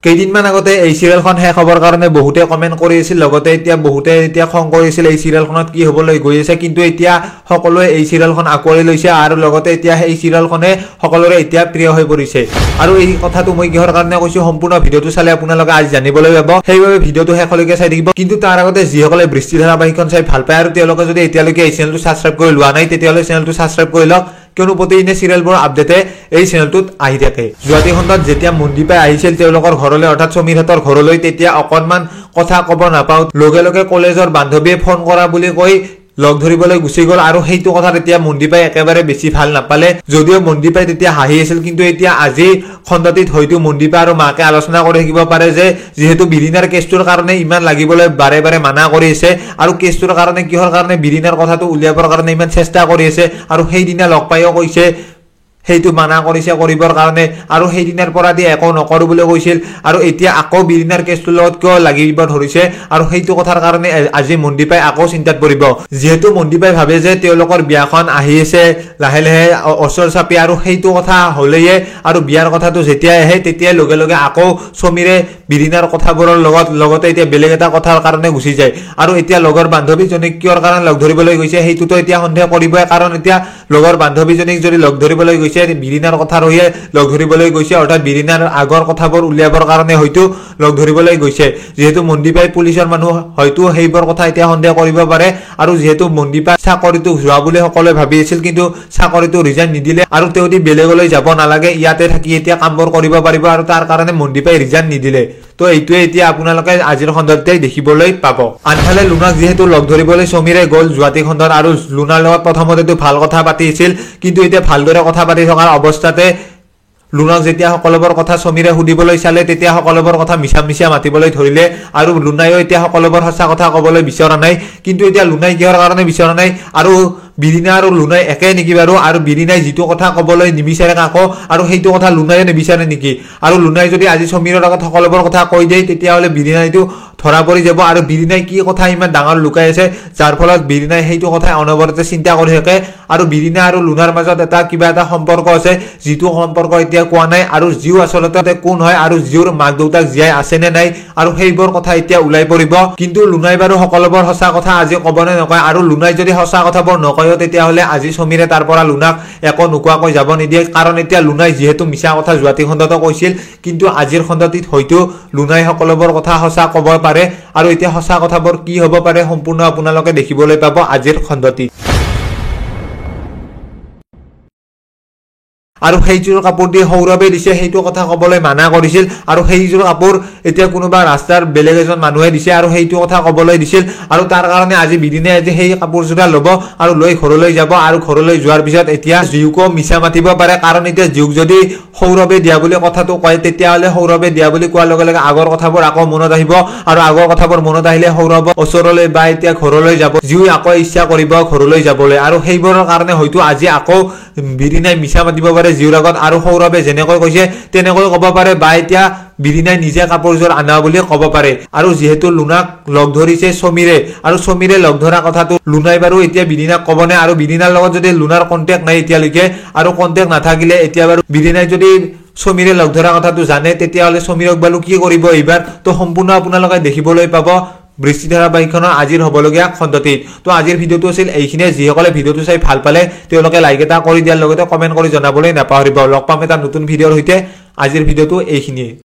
কেইদিনমান আগতে এই সিৰিয়েলখন শেষ হ'বৰ কাৰণে বহুতে কমেন্ট কৰি আছিল লগতে এতিয়া বহুতে খং কৰিছিল এই সিৰিয়েলখনত কি হ'বলৈ গৈ আছে কিন্তু এতিয়া সকলোৱে এই সিৰিয়েলখন আকোৱালি লৈছে আৰু লগতে এতিয়া এই সিৰিয়েলখনে সকলোৰে এতিয়া প্ৰিয় হৈ পৰিছে আৰু এই কথাটো মই কিহৰ কাৰণে কৈছো সম্পূৰ্ণ ভিডিওটো চালে আপোনালোকে আজি জানিবলৈ পাব সেইবাবে ভিডিওটো শেষলৈকে চাই থাকিব কিন্তু তাৰ আগতে যিসকলে বৃষ্টি ধাৰাবাহিকখন চাই ভাল পায় আৰু তেওঁলোকে যদি এতিয়ালৈকে এই চেনেলটো সাবস্ক্ৰাইব কৰি লোৱা নাই তেতিয়াহ'লে চেনেলটো সাবস্ক্ৰাইব কৰি লওক কিয়নো প্ৰতিদিনে সিৰিয়েলবোৰ আপডেটে এই চেনেলটোত আহি থাকে যোৱাটি খণ্ডত যেতিয়া মন্দিপাই আহিছিল তেওঁলোকৰ ঘৰলৈ অৰ্থাৎ সমীৰহঁতৰ ঘৰলৈ তেতিয়া অকণমান কথা ক'ব নাপাওঁ লগে লগে কলেজৰ বান্ধৱীয়ে ফোন কৰা বুলি কৈ লগ ধৰিবলৈ গুচি গ'ল আৰু সেইটো কথা তেতিয়া মন্দিপাই একেবাৰে বেছি ভাল নাপালে যদিও মন্দিপাই তেতিয়া হাঁহি আছিল কিন্তু এতিয়া আজি খণ্ডটিত হয়তো মন্দিপা আৰু মাকে আলোচনা কৰি থাকিব পাৰে যে যেহেতু বিৰিনাৰ কেছটোৰ কাৰণে ইমান লাগিবলৈ বাৰে বাৰে মানা কৰি আছে আৰু কেছটোৰ কাৰণে কিহৰ কাৰণে বিৰিনাৰ কথাটো উলিয়াবৰ কাৰণে ইমান চেষ্টা কৰি আছে আৰু সেইদিনা লগ পাইও কৈছে সেইটো মানা কৰিছে কৰিবৰ কাৰণে আৰু সেই দিনৰ পৰা দি একো নকৰো বুলি কৈছিল আৰু এতিয়া আকৌ বিৰিনাৰ কেছটোৰ লগত কিয় লাগিব ধৰিছে আৰু সেইটো কথাৰ কাৰণে আজি মন্দিপাই আকৌ চিন্তাত পৰিব যেহেতু মন্দিপাই ভাবে যে তেওঁলোকৰ বিয়াখন আহি আছে লাহে লাহে অচৰ চাপি আৰু সেইটো কথা হলেয়ে আৰু বিয়াৰ কথাটো যেতিয়া আহে তেতিয়া লগে লগে আকৌ সমীৰে বিৰিনাৰ কথাবোৰৰ লগতে এতিয়া বেলেগ এটা কথাৰ কাৰণে গুচি যায় আৰু এতিয়া লগৰ বান্ধৱীজনীক কিয়ৰ কাৰণে লগ ধৰিবলৈ গৈছে সেইটোতো এতিয়া সন্দেহ কৰিবই কাৰণ এতিয়া লগৰ বান্ধৱীজনীক যদি লগ ধৰিবলৈ গৈছে বিৰিনাৰ কথা ৰহিয়ে লগ ধৰিবলৈ গৈছে অৰ্থাৎ বিৰিনাৰ আগৰ কথাবোৰ উলিয়াবৰ কাৰণে হয়তো লগ ধৰিবলৈ গৈছে যেহেতু মন্দিপাই পুলিচৰ মানুহ হয়তো সেইবোৰ কথা এতিয়া সন্দেহ কৰিব পাৰে আৰু যেহেতু মন্দিপা চাকৰিটো যোৱা বুলি সকলোৱে ভাবি আছিল কিন্তু চাকৰিটো ৰিজাইন নিদিলে আৰু তেওঁদি বেলেগলৈ যাব নালাগে ইয়াতে থাকি এতিয়া কামবোৰ কৰিব পাৰিব আৰু তাৰ কাৰণে মন্দিপাই ৰিজাইন নিদিলে তো এইটোৱে এতিয়া আপোনালোকে আজিৰ খণ্ডতে দেখিবলৈ পাব আনফালে লুনাক যেহেতু লগ ধৰিবলৈ সমীৰে গ'ল যোৱাটি খণ্ডত আৰু লুনাৰ লগত প্ৰথমতেতো ভাল কথা পাতিছিল কিন্তু এতিয়া ভালদৰে কথা পাতি থকাৰ অৱস্থাতে লুনাক যেতিয়া সকলোবোৰ কথা সমীৰে সুধিবলৈ চালে তেতিয়া সকলোবোৰ কথা মিছা মাতিবলৈ ধৰিলে আৰু লুনাইও এতিয়া সকলোবোৰ সঁচা কথা ক'বলৈ বিচৰা নাই কিন্তু এতিয়া লুনাই কিহৰ কাৰণে বিচৰা নাই আৰু বিৰিনা আৰু লুনাই একে নেকি বাৰু আৰু বিৰিনাই যিটো কথা ক'বলৈ নিবিচাৰে কাকো আৰু সেইটো কথা লুনাইও নিবিচাৰে নেকি আৰু লুনাই যদি আজি সমীৰৰ আগত সকলোবোৰ কথা কৈ দিয়ে তেতিয়াহ'লে বিৰিনাইটো ধৰা পৰি যাব আৰু বিৰিনাই কি কথা ইমান ডাঙৰ লুকাই আছে যাৰ ফলত বিৰিনাই সেইটো কথা অনবৰতে চিন্তা কৰি থাকে আৰু বিৰিনা আৰু লুনাৰ মাজত এটা কিবা এটা সম্পৰ্ক আছে যিটো সম্পৰ্ক এতিয়া কোৱা নাই আৰু জিউ আচলতে কোন হয় আৰু জিউৰ মাক দেউতাক জীয়াই আছে নে নাই আৰু সেইবোৰ কথা এতিয়া ওলাই পৰিব কিন্তু লুনাই বাৰু সকলোবোৰ সঁচা কথা আজি ক'বনে নকয় আৰু লুনাই যদি সঁচা কথাবোৰ নকয় তেতিয়াহ'লে আজি সমীৰে তাৰ পৰা লুনাক একো নোকোৱাকৈ যাব নিদিয়ে কাৰণ এতিয়া লুনাই যিহেতু মিছা কথা যোৱাটি খণ্ডতো কৈছিল কিন্তু আজিৰ খণ্ডটিত হয়তো লুনাই সকলোবোৰ কথা সঁচা ক'ব পাৰে আৰু এতিয়া সঁচা কথাবোৰ কি হ'ব পাৰে সম্পূৰ্ণ আপোনালোকে দেখিবলৈ পাব আজিৰ খণ্ডটিত আৰু সেইযোৰ কাপোৰ দি সৌৰভে দিছে সেইটো কথা ক'বলৈ মানা কৰিছিল আৰু সেইযোৰ কাপোৰ এতিয়া কোনোবা ৰাস্তাৰ বেলেগ এজন মানুহে দিছে আৰু সেইটো কথা ক'বলৈ দিছিল আৰু তাৰ কাৰণে আজি বিৰিনাই আজি সেই কাপোৰযোৰা ল'ব আৰু লৈ ঘৰলৈ যাব আৰু ঘৰলৈ যোৱাৰ পিছত এতিয়া জিউকো মিছা মাতিব পাৰে কাৰণ এতিয়া জিউক যদি সৌৰভে দিয়া বুলি কথাটো কয় তেতিয়াহ'লে সৌৰভে দিয়া বুলি কোৱাৰ লগে লগে আগৰ কথাবোৰ আকৌ মনত আহিব আৰু আগৰ কথাবোৰ মনত আহিলে সৌৰভ ওচৰলৈ বা এতিয়া ঘৰলৈ যাব জিউ আকৌ ইচ্ছা কৰিব ঘৰলৈ যাবলৈ আৰু সেইবোৰৰ কাৰণে হয়তো আজি আকৌ বিৰিনাই মিছা মাতিব পাৰে জিউৰ আগত আৰু সৌৰভে যেনেকৈ কৈছে তেনেকৈ ক'ব পাৰে বা এতিয়া বিৰিনাই নিজে কাপোৰযোৰ আনা বুলি ক'ব পাৰে আৰু যেহেতু লুনাক লগ ধৰিছে সমীৰে আৰু সমীৰে লগ ধৰা কথাটো লুনাই বাৰু এতিয়া বিৰিনাক ক'বনে আৰু বিৰিনাৰ লগত যদি লুনাৰ কণ্টেক্ট নাই এতিয়ালৈকে আৰু কণ্টেক্ট নাথাকিলে এতিয়া বাৰু বিৰিনাই যদি সমীৰে লগ ধৰা কথাটো জানে তেতিয়াহ'লে সমীৰক বাৰু কি কৰিব এইবাৰ তো সম্পূৰ্ণ আপোনালোকে দেখিবলৈ পাব বৃষ্টি ধাৰাবাহিকখনৰ আজিৰ হ'বলগীয়া খণ্ডটিত তো আজিৰ ভিডিওটো আছিল এইখিনিয়ে যিসকলে ভিডিওটো চাই ভাল পালে তেওঁলোকে লাইক এটা কৰি দিয়াৰ লগতে কমেন্ট কৰি জনাবলৈ নাপাহৰিব লগ পাম এটা নতুন ভিডিওৰ সৈতে আজিৰ ভিডিওটো এইখিনিয়ে